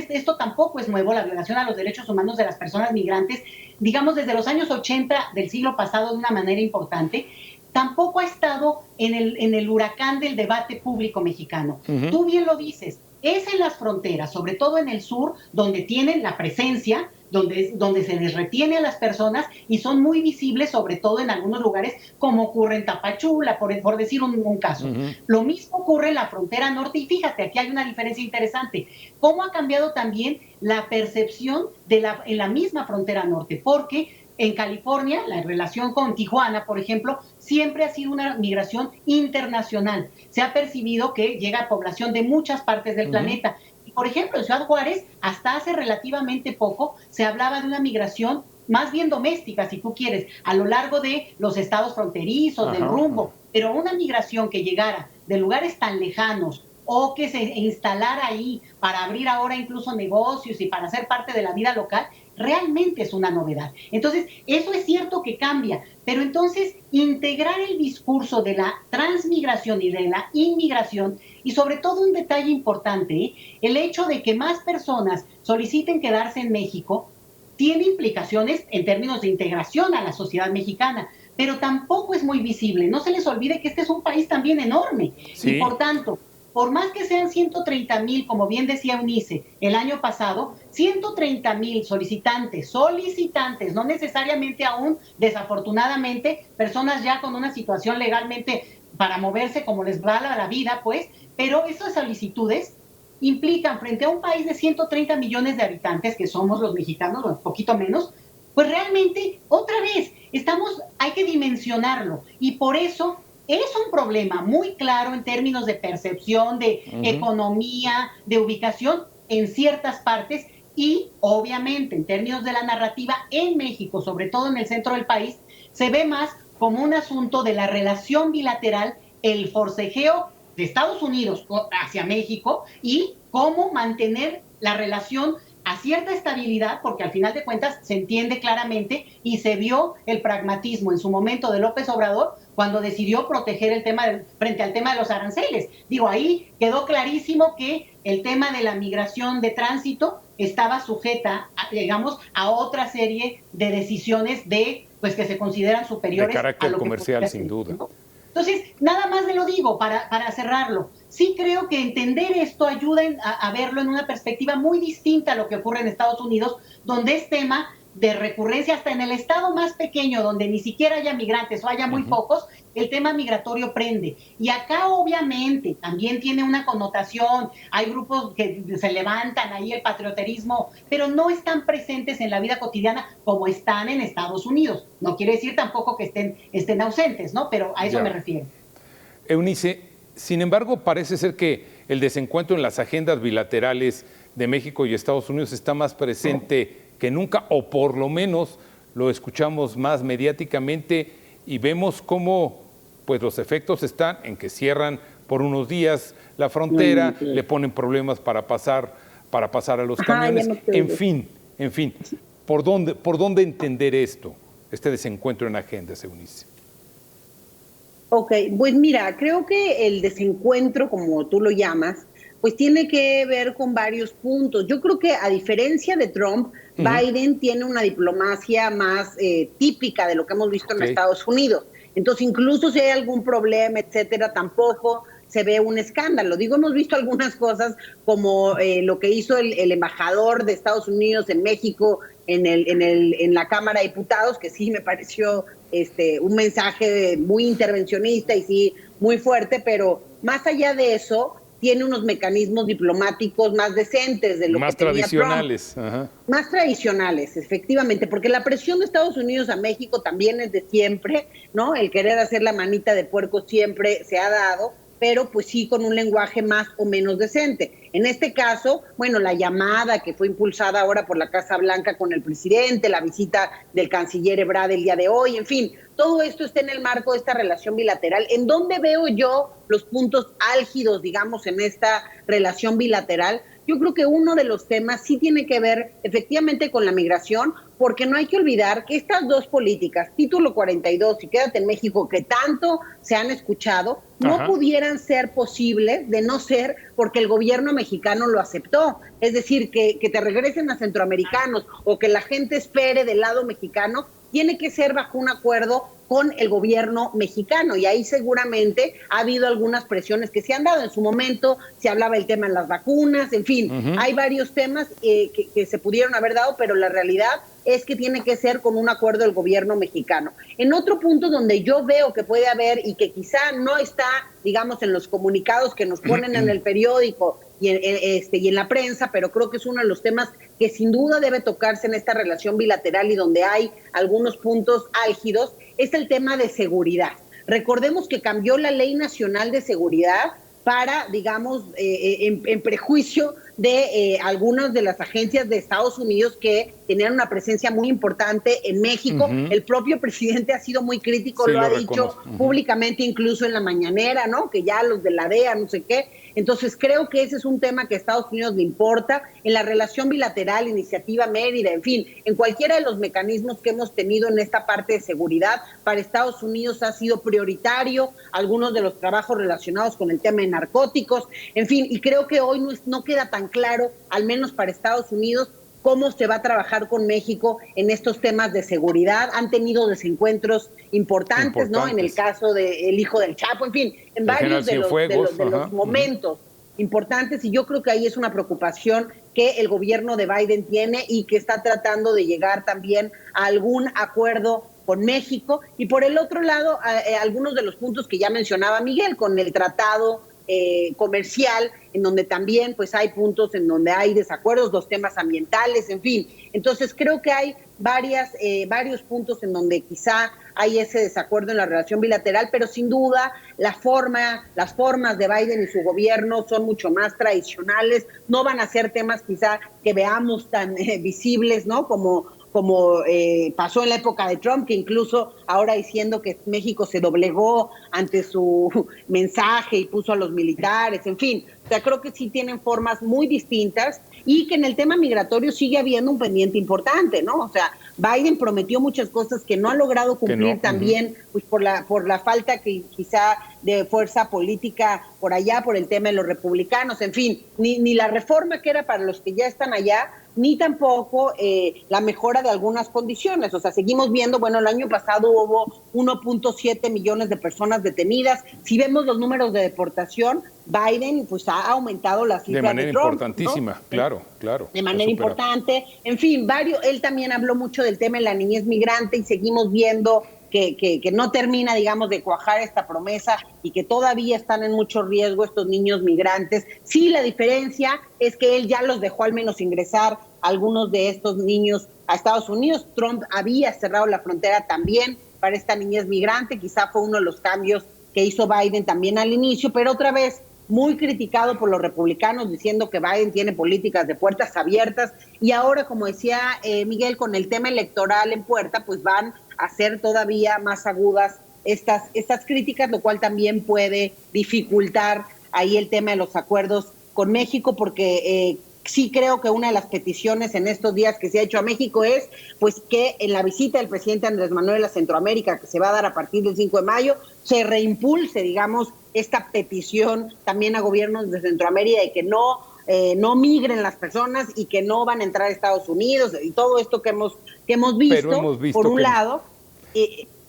esto tampoco es nuevo, la violación a los derechos humanos de las personas migrantes, digamos desde los años 80 del siglo pasado de una manera importante, tampoco ha estado en el huracán del debate público mexicano. Tú bien lo dices, es en las fronteras, sobre todo en el sur, donde tienen la presencia, donde se les retiene a las personas y son muy visibles, sobre todo en algunos lugares, como ocurre en Tapachula, por decir un caso. Lo mismo ocurre en la frontera norte, y fíjate, aquí hay una diferencia interesante. ¿Cómo ha cambiado también la percepción en la misma frontera norte? Porque en California, la relación con Tijuana, por ejemplo, siempre ha sido una migración internacional. Se ha percibido que llega población de muchas partes del planeta. Por ejemplo, en Ciudad Juárez, hasta hace relativamente poco, se hablaba de una migración más bien doméstica, si tú quieres, a lo largo de los estados fronterizos, del rumbo, pero una migración que llegara de lugares tan lejanos o que se instalara ahí para abrir ahora incluso negocios y para ser parte de la vida local, realmente es una novedad. Entonces, eso es cierto que cambia, pero entonces integrar el discurso de la transmigración y de la inmigración, y sobre todo un detalle importante, el hecho de que más personas soliciten quedarse en México, tiene implicaciones en términos de integración a la sociedad mexicana, pero tampoco es muy visible. No se les olvide que este es un país también enorme, y por tanto, por más que sean 130,000, como bien decía Eunice, el año pasado, 130,000 solicitantes, no necesariamente aún, desafortunadamente, personas ya con una situación legalmente para moverse como les va la vida, pues, pero esas solicitudes implican, frente a un país de 130 millones de habitantes, que somos los mexicanos, un poquito menos, pues realmente, otra vez, hay que dimensionarlo, y por eso es un problema muy claro en términos de percepción, de economía, de ubicación en ciertas partes, y obviamente en términos de la narrativa en México, sobre todo en el centro del país, se ve más como un asunto de la relación bilateral, el forcejeo de Estados Unidos hacia México y cómo mantener la relación a cierta estabilidad, porque al final de cuentas se entiende claramente y se vio el pragmatismo en su momento de López Obrador cuando decidió proteger el tema frente al tema de los aranceles. Digo, ahí quedó clarísimo que el tema de la migración de tránsito estaba sujeta, digamos, a otra serie de decisiones pues que se consideran superiores de carácter a lo comercial, que sin duda. ¿no? Entonces, nada más lo digo para cerrarlo. Sí creo que entender esto ayuda a verlo en una perspectiva muy distinta a lo que ocurre en Estados Unidos, donde es tema de recurrencia hasta en el estado más pequeño, donde ni siquiera haya migrantes o haya muy pocos, el tema migratorio prende. Y acá obviamente también tiene una connotación, hay grupos que se levantan ahí el patrioterismo, pero no están presentes en la vida cotidiana como están en Estados Unidos. No quiere decir tampoco que estén ausentes, ¿no? Pero a eso me refiero. Eunice, sin embargo, parece ser que el desencuentro en las agendas bilaterales de México y Estados Unidos está más presente que nunca, o por lo menos lo escuchamos más mediáticamente y vemos cómo pues, los efectos están en que cierran por unos días la frontera, le ponen problemas para pasar a los camiones, en fin, ¿por dónde entender esto, este desencuentro en agendas, Eunice? Ok, pues mira, creo que el desencuentro, como tú lo llamas, pues tiene que ver con varios puntos. Yo creo que a diferencia de Trump, Biden tiene una diplomacia más típica de lo que hemos visto en Estados Unidos. Entonces, incluso si hay algún problema, etcétera, tampoco se ve un escándalo. Digo, hemos visto algunas cosas como lo que hizo el embajador de Estados Unidos en México en la Cámara de Diputados, que sí me pareció un mensaje muy intervencionista y sí muy fuerte, pero más allá de eso, tiene unos mecanismos diplomáticos más decentes de lo más que tenía tradicionales. Trump. Más tradicionales, efectivamente, porque la presión de Estados Unidos a México también es de siempre, ¿no? El querer hacer la manita de puerco siempre se ha dado, pero pues sí con un lenguaje más o menos decente. En este caso, bueno, la llamada que fue impulsada ahora por la Casa Blanca con el presidente, la visita del canciller Ebrard el día de hoy, en fin, todo esto está en el marco de esta relación bilateral. ¿En dónde veo yo los puntos álgidos, digamos, en esta relación bilateral? Yo creo que uno de los temas sí tiene que ver efectivamente con la migración, porque no hay que olvidar que estas dos políticas, Título 42 y Quédate en México, que tanto se han escuchado, no pudieran ser posibles de no ser porque el gobierno mexicano lo aceptó. Es decir, que te regresen a centroamericanos o que la gente espere del lado mexicano, tiene que ser bajo un acuerdo con el gobierno mexicano, y ahí seguramente ha habido algunas presiones que se han dado. En su momento se hablaba el tema de las vacunas, en fin, hay varios temas que se pudieron haber dado, pero la realidad es que tiene que ser con un acuerdo del gobierno mexicano. En otro punto donde yo veo que puede haber y que quizá no está, digamos, en los comunicados que nos ponen en el periódico y en la prensa, pero creo que es uno de los temas que sin duda debe tocarse en esta relación bilateral y donde hay algunos puntos álgidos, es el tema de seguridad. Recordemos que cambió la Ley Nacional de Seguridad para, digamos, en prejuicio de algunas de las agencias de Estados Unidos que tenían una presencia muy importante en México. El propio presidente ha sido muy crítico, Sí, lo ha reconozco. dicho públicamente, incluso en la mañanera, ¿no? Que ya los de la DEA, no sé qué. Entonces creo que ese es un tema que a Estados Unidos le importa en la relación bilateral, Iniciativa Mérida, en fin, en cualquiera de los mecanismos que hemos tenido en esta parte de seguridad. Para Estados Unidos ha sido prioritario algunos de los trabajos relacionados con el tema de narcóticos, en fin, y creo que hoy no queda tan claro, al menos para Estados Unidos, cómo se va a trabajar con México en estos temas de seguridad. Han tenido desencuentros importantes, ¿no? En el caso del hijo del Chapo, en fin, en varios de los momentos importantes, y yo creo que ahí es una preocupación que el gobierno de Biden tiene y que está tratando de llegar también a algún acuerdo con México. Y por el otro lado, algunos de los puntos que ya mencionaba Miguel, con el tratado comercial, en donde también pues hay puntos en donde hay desacuerdos, los temas ambientales, en fin. Entonces creo que hay varios puntos en donde quizá hay ese desacuerdo en la relación bilateral, pero sin duda las formas de Biden y su gobierno son mucho más tradicionales, no van a ser temas quizá que veamos tan visibles, ¿no? Como pasó en la época de Trump, que incluso ahora diciendo que México se doblegó ante su mensaje y puso a los militares, en fin. O sea, creo que sí tienen formas muy distintas y que en el tema migratorio sigue habiendo un pendiente importante, ¿no? O sea, Biden prometió muchas cosas que no ha logrado cumplir también, pues por la falta que quizá de fuerza política por allá, por el tema de los republicanos, en fin, ni la reforma que era para los que ya están allá, ni tampoco la mejora de algunas condiciones. O sea, seguimos viendo, bueno, el año pasado hubo 1.7 millones de personas detenidas. Si vemos los números de deportación, Biden pues ha aumentado las cifras de manera de Trump, importantísima, ¿no? claro. De manera importante. En fin, él también habló mucho del tema de la niñez migrante y seguimos viendo que no termina, digamos, de cuajar esta promesa y que todavía están en mucho riesgo estos niños migrantes. Sí, la diferencia es que él ya los dejó al menos ingresar algunos de estos niños a Estados Unidos. Trump había cerrado la frontera también para esta niñez migrante, quizá fue uno de los cambios que hizo Biden también al inicio, pero otra vez muy criticado por los republicanos, diciendo que Biden tiene políticas de puertas abiertas, y ahora, como decía Miguel, con el tema electoral en puerta, pues van a ser todavía más agudas estas críticas, lo cual también puede dificultar ahí el tema de los acuerdos con México, porque sí creo que una de las peticiones en estos días que se ha hecho a México es pues que en la visita del presidente Andrés Manuel a Centroamérica, que se va a dar a partir del 5 de mayo, se reimpulse, digamos, esta petición también a gobiernos de Centroamérica de que no migren las personas y que no van a entrar a Estados Unidos, y todo esto que hemos visto por un lado.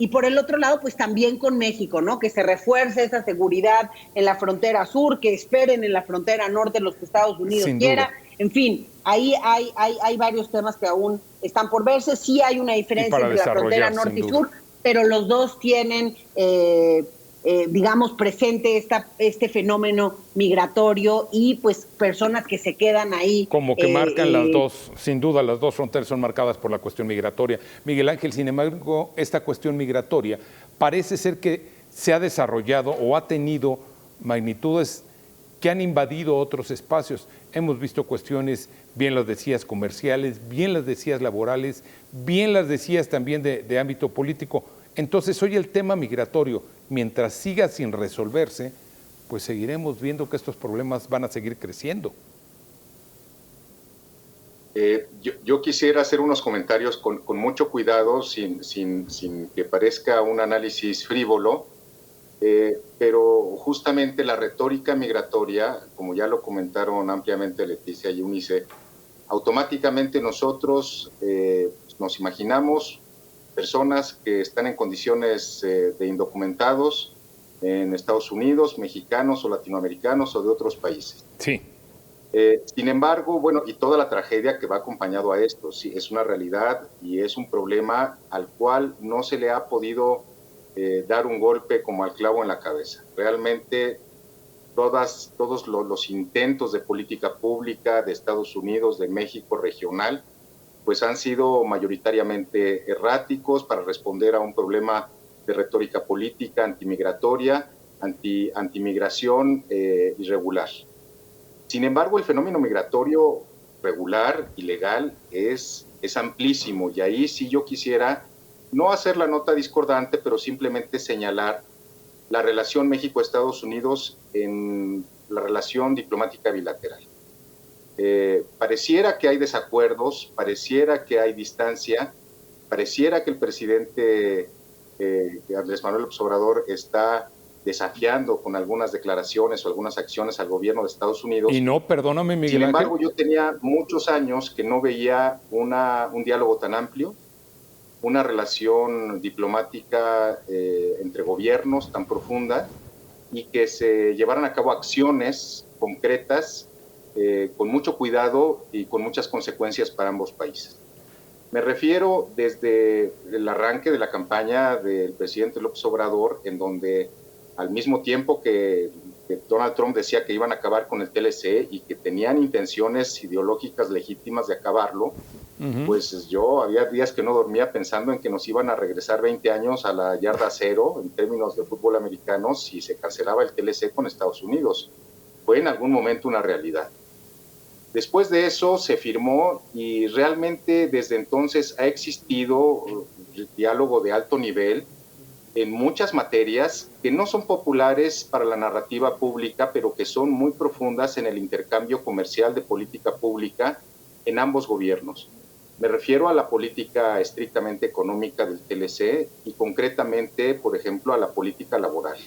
Y por el otro lado, pues también con México, ¿no? Que se refuerce esa seguridad en la frontera sur, que esperen en la frontera norte los que Estados Unidos quiera. En fin, ahí hay varios temas que aún están por verse. Sí hay una diferencia entre la frontera norte y sur, pero los dos tienen, digamos, presente este fenómeno migratorio y pues personas que se quedan ahí. Como que marcan las dos, sin duda las dos fronteras son marcadas por la cuestión migratoria. Miguel Ángel, sin embargo, esta cuestión migratoria parece ser que se ha desarrollado o ha tenido magnitudes que han invadido otros espacios. Hemos visto cuestiones, bien las decías, comerciales, bien las decías laborales, bien las decías también de ámbito político. Entonces, hoy el tema migratorio, mientras siga sin resolverse, pues seguiremos viendo que estos problemas van a seguir creciendo. Yo quisiera hacer unos comentarios con mucho cuidado, sin que parezca un análisis frívolo, pero justamente la retórica migratoria, como ya lo comentaron ampliamente Leticia y Eunice, automáticamente nosotros nos imaginamos personas que están en condiciones de indocumentados en Estados Unidos, mexicanos o latinoamericanos o de otros países. Sí. Sin embargo, bueno, y toda la tragedia que va acompañado a esto, sí, es una realidad y es un problema al cual no se le ha podido dar un golpe como al clavo en la cabeza. Realmente todos los intentos de política pública de Estados Unidos, de México, regional, pues han sido mayoritariamente erráticos para responder a un problema de retórica política, antimigratoria, antimigración irregular. Sin embargo, el fenómeno migratorio regular y legal es amplísimo, y ahí sí yo quisiera no hacer la nota discordante, pero simplemente señalar la relación México-Estados Unidos en la relación diplomática bilateral. Pareciera que hay desacuerdos, pareciera que hay distancia, pareciera que el presidente Andrés Manuel López Obrador está desafiando con algunas declaraciones o algunas acciones al gobierno de Estados Unidos. Y no, perdóname, Miguel Sin Ángel. embargo, yo tenía muchos años que no veía un diálogo tan amplio, una relación diplomática entre gobiernos tan profunda, y que se llevaran a cabo acciones concretas con mucho cuidado y con muchas consecuencias para ambos países. Me refiero desde el arranque de la campaña del presidente López Obrador, en donde al mismo tiempo que Donald Trump decía que iban a acabar con el TLC y que tenían intenciones ideológicas legítimas de acabarlo, pues yo había días que no dormía pensando en que nos iban a regresar 20 años a la yarda cero en términos de fútbol americano si se cancelaba el TLC con Estados Unidos. Fue en algún momento una realidad. Después de eso se firmó, y realmente desde entonces ha existido diálogo de alto nivel en muchas materias que no son populares para la narrativa pública, pero que son muy profundas en el intercambio comercial de política pública en ambos gobiernos. Me refiero a la política estrictamente económica del TLC y concretamente, por ejemplo, a la política laboral.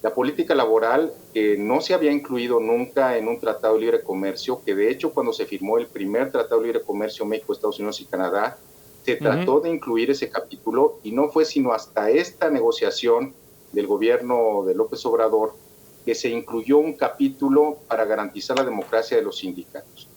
La política laboral que no se había incluido nunca en un tratado de libre comercio, que de hecho cuando se firmó el primer tratado de libre comercio México, Estados Unidos y Canadá, se trató de incluir ese capítulo, y no fue sino hasta esta negociación del gobierno de López Obrador que se incluyó un capítulo para garantizar la democracia de los sindicatos.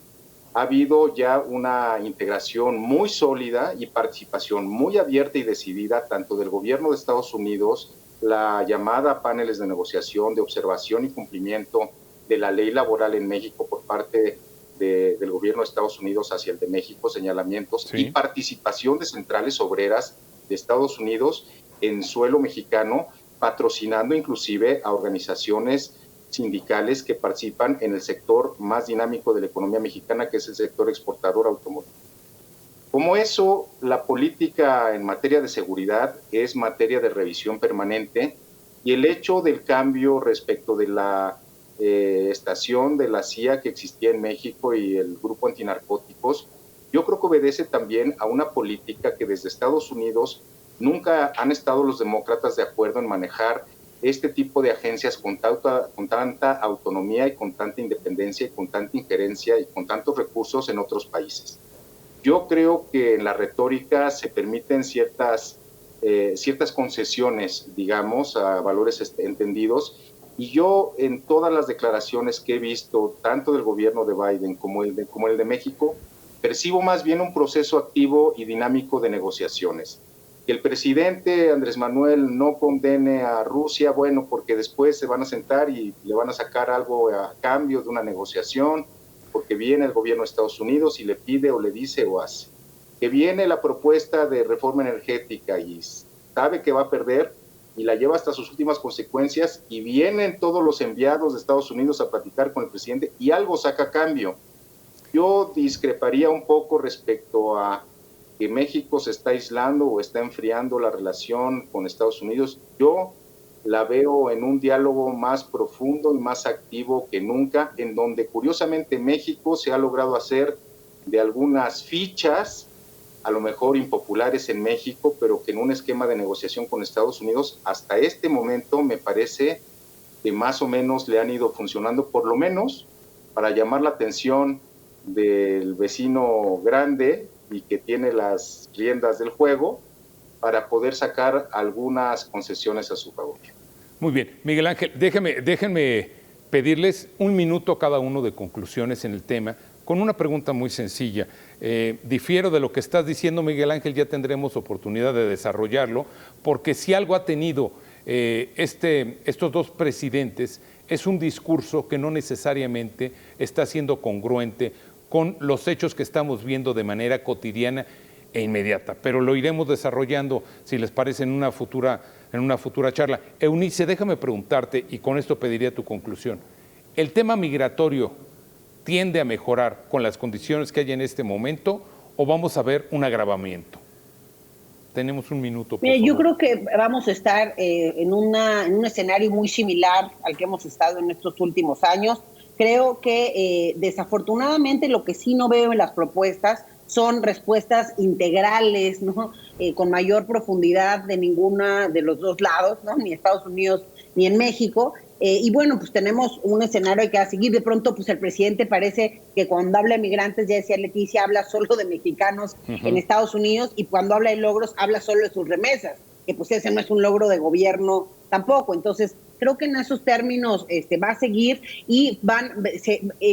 Ha habido ya una integración muy sólida y participación muy abierta y decidida tanto del gobierno de Estados Unidos, la llamada paneles de negociación, de observación y cumplimiento de la ley laboral en México por parte del gobierno de Estados Unidos hacia el de México, señalamientos, y participación de centrales obreras de Estados Unidos en suelo mexicano, patrocinando inclusive a organizaciones sindicales que participan en el sector más dinámico de la economía mexicana, que es el sector exportador automotriz. Como eso, la política en materia de seguridad es materia de revisión permanente, y el hecho del cambio respecto de la estación de la CIA que existía en México y el grupo antinarcóticos, yo creo que obedece también a una política que desde Estados Unidos nunca han estado los demócratas de acuerdo en manejar este tipo de agencias con tanta autonomía y con tanta independencia y con tanta injerencia y con tantos recursos en otros países. Yo creo que en la retórica se permiten ciertas concesiones, digamos, a valores entendidos, y yo en todas las declaraciones que he visto, tanto del gobierno de Biden como el de México, percibo más bien un proceso activo y dinámico de negociaciones. Que el presidente Andrés Manuel no condene a Rusia, bueno, porque después se van a sentar y le van a sacar algo a cambio de una negociación, porque viene el gobierno de Estados Unidos y le pide o le dice o hace. Que viene la propuesta de reforma energética y sabe que va a perder y la lleva hasta sus últimas consecuencias, y vienen todos los enviados de Estados Unidos a platicar con el presidente y algo saca a cambio. Yo discreparía un poco respecto a que México se está aislando o está enfriando la relación con Estados Unidos. Yo la veo en un diálogo más profundo y más activo que nunca, en donde curiosamente México se ha logrado hacer de algunas fichas, a lo mejor impopulares en México, pero que en un esquema de negociación con Estados Unidos, hasta este momento me parece que más o menos le han ido funcionando, por lo menos para llamar la atención del vecino grande y que tiene las riendas del juego, para poder sacar algunas concesiones a su favor. Muy bien, Miguel Ángel, déjenme pedirles un minuto cada uno de conclusiones en el tema, con una pregunta muy sencilla. Difiero de lo que estás diciendo, Miguel Ángel, ya tendremos oportunidad de desarrollarlo, porque si algo ha tenido estos dos presidentes, es un discurso que no necesariamente está siendo congruente con los hechos que estamos viendo de manera cotidiana e inmediata, pero lo iremos desarrollando, si les parece, en una futura charla. Eunice, déjame preguntarte, y con esto pediría tu conclusión. ¿El tema migratorio tiende a mejorar con las condiciones que hay en este momento o vamos a ver un agravamiento? Tenemos un minuto, por favor. Yo creo que vamos a estar en un escenario muy similar al que hemos estado en estos últimos años. Creo que desafortunadamente lo que sí no veo en las propuestas son respuestas integrales, ¿no? Con mayor profundidad de ninguna de los dos lados, ¿no? Ni Estados Unidos ni en México. Y bueno, pues tenemos un escenario que a seguir. De pronto, pues el presidente parece que cuando habla de migrantes, ya decía Leticia, habla solo de mexicanos en Estados Unidos, y cuando habla de logros, habla solo de sus remesas, que pues ese no es un logro de gobierno tampoco. Entonces, creo que en esos términos va a seguir y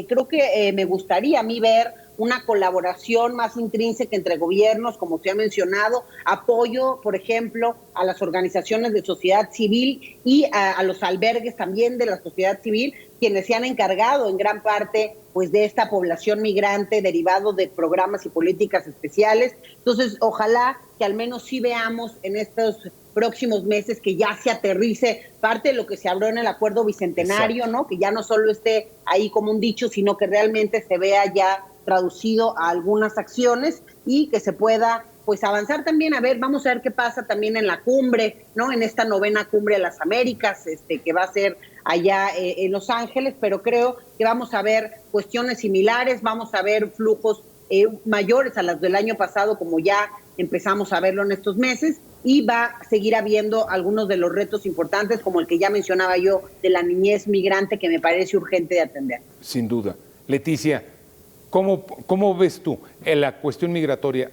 creo que me gustaría a mí ver una colaboración más intrínseca entre gobiernos, como se ha mencionado, apoyo, por ejemplo, a las organizaciones de sociedad civil y a los albergues también de la sociedad civil, quienes se han encargado en gran parte pues de esta población migrante derivado de programas y políticas especiales. Entonces, ojalá que al menos sí veamos en estos próximos meses que ya se aterrice parte de lo que se habló en el acuerdo bicentenario, ¿no? Que ya no solo esté ahí como un dicho, sino que realmente se vea ya traducido a algunas acciones y que se pueda pues avanzar también. A ver, vamos a ver qué pasa también en la cumbre, ¿no? En esta 9ª cumbre de las Américas, que va a ser allá en Los Ángeles, pero creo que vamos a ver cuestiones similares, vamos a ver flujos mayores a las del año pasado, como ya empezamos a verlo en estos meses, y va a seguir habiendo algunos de los retos importantes, como el que ya mencionaba yo, de la niñez migrante, que me parece urgente de atender. Sin duda. Leticia, ¿cómo ves tú? ¿La cuestión migratoria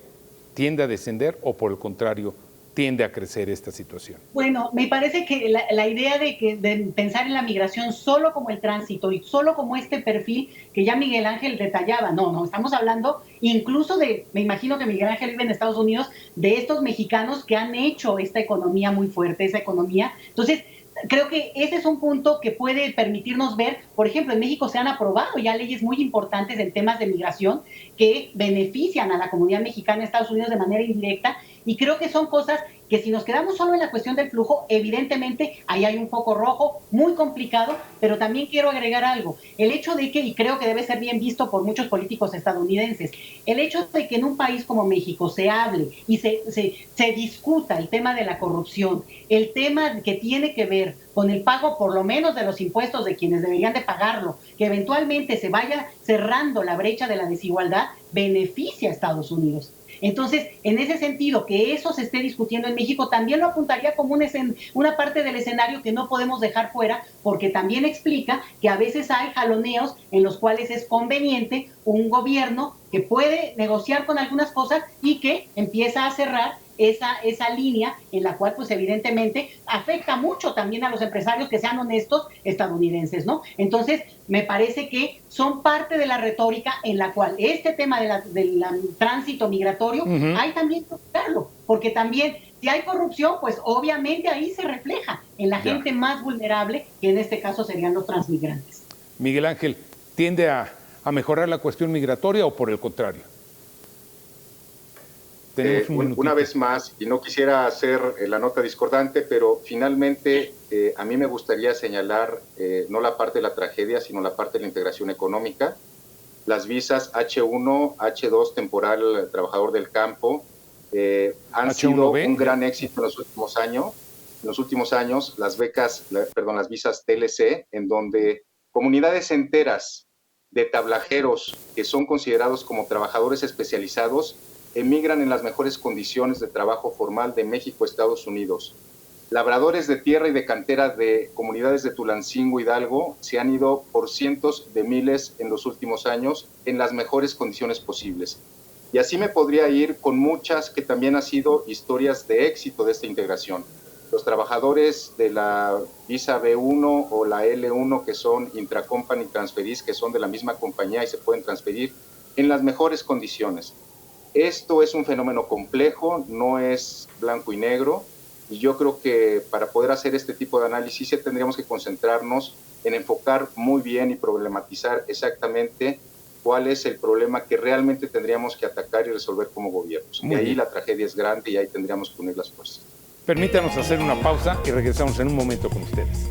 tiende a descender o por el contrario tiende a crecer esta situación? Bueno, me parece que la idea de pensar en la migración solo como el tránsito y solo como este perfil que ya Miguel Ángel detallaba, no, estamos hablando incluso me imagino que Miguel Ángel vive en Estados Unidos, de estos mexicanos que han hecho esta economía muy fuerte, esa economía. Entonces, creo que ese es un punto que puede permitirnos ver, por ejemplo, en México se han aprobado ya leyes muy importantes en temas de migración que benefician a la comunidad mexicana en Estados Unidos de manera indirecta, y creo que son cosas que si nos quedamos solo en la cuestión del flujo, evidentemente ahí hay un foco rojo muy complicado, pero también quiero agregar algo. El hecho de que, y creo que debe ser bien visto por muchos políticos estadounidenses, el hecho de que en un país como México se hable y se discuta el tema de la corrupción, el tema que tiene que ver con el pago por lo menos de los impuestos de quienes deberían de pagarlo, que eventualmente se vaya cerrando la brecha de la desigualdad, beneficia a Estados Unidos. Entonces, en ese sentido, que eso se esté discutiendo en México, también lo apuntaría como una parte del escenario que no podemos dejar fuera, porque también explica que a veces hay jaloneos en los cuales es conveniente un gobierno que puede negociar con algunas cosas y que empieza a cerrar esa línea en la cual, pues evidentemente, afecta mucho también a los empresarios que sean honestos estadounidenses, ¿no? Entonces, me parece que son parte de la retórica en la cual este tema del tránsito migratorio hay también que tocarlo, porque también si hay corrupción, pues obviamente ahí se refleja en la gente más vulnerable, que en este caso serían los transmigrantes. Miguel Ángel, ¿tiende a mejorar la cuestión migratoria o por el contrario? Una vez más, y no quisiera hacer la nota discordante, pero finalmente a mí me gustaría señalar no la parte de la tragedia, sino la parte de la integración económica. Las visas H1, H2 temporal trabajador del campo han sido un gran éxito en los últimos años. En los últimos años, las visas TLC, en donde comunidades enteras de tablajeros que son considerados como trabajadores especializados emigran en las mejores condiciones de trabajo formal de México a Estados Unidos. Labradores de tierra y de cantera de comunidades de Tulancingo, Hidalgo, se han ido por cientos de miles en los últimos años en las mejores condiciones posibles. Y así me podría ir con muchas que también han sido historias de éxito de esta integración. Los trabajadores de la visa B1 o la L1, que son intracompany transferees, que son de la misma compañía y se pueden transferir en las mejores condiciones. Esto es un fenómeno complejo, no es blanco y negro, y yo creo que para poder hacer este tipo de análisis sí tendríamos que concentrarnos en enfocar muy bien y problematizar exactamente cuál es el problema que realmente tendríamos que atacar y resolver como gobiernos. Y ahí la tragedia es grande y ahí tendríamos que unir las fuerzas. Permítanos hacer una pausa y regresamos en un momento con ustedes.